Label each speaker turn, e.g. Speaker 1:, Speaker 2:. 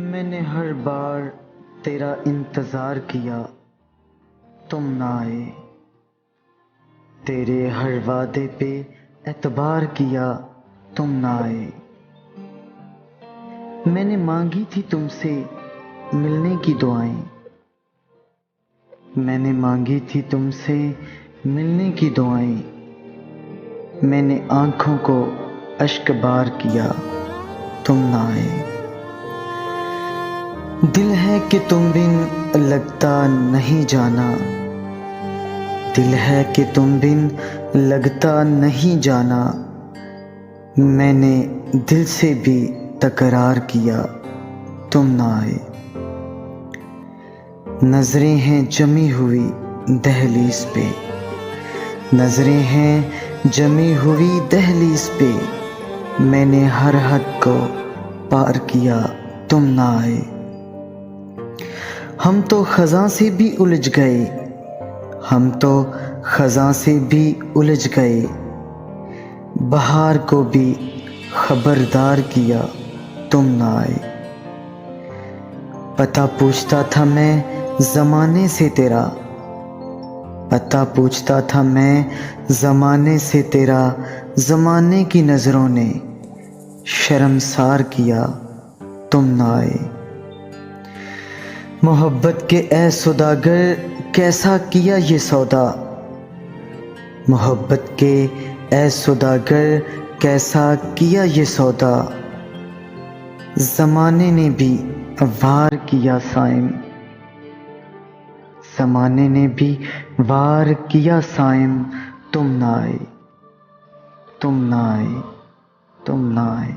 Speaker 1: मैंने हर बार तेरा इंतज़ार किया, तुम ना आए। तेरे हर वादे पे एतबार किया, तुम ना आए। मैंने मांगी थी तुमसे मिलने की दुआएं, मैंने मांगी थी तुमसे मिलने की दुआएं। मैंने आंखों को अश्क बार किया, तुम ना आए। दिल है कि तुम बिन लगता नहीं जाना, दिल है कि तुम बिन लगता नहीं जाना। मैंने दिल से भी तकरार किया, तुम ना आए। नजरें हैं जमी हुई दहलीज पे, नजरें हैं जमी हुई दहलीज पे। मैंने हर हद को पार किया, तुम ना आए। हम तो खज़ां से भी उलझ गए, हम तो खज़ां से भी उलझ गए। बहार को भी खबरदार किया, तुम ना आए। पता पूछता था मैं ज़माने से तेरा, पता पूछता था मैं ज़माने से तेरा। ज़माने की नज़रों ने शर्मसार किया, तुम ना आए। मोहब्बत के ए सौदागर कैसा किया ये सौदा, मोहब्बत के ए सौदागर कैसा किया ये सौदा। ज़माने ने भी वार किया साइम, ज़माने ने भी वार किया साइम। तुम ना आए, तुम ना आए, तुम ना आए।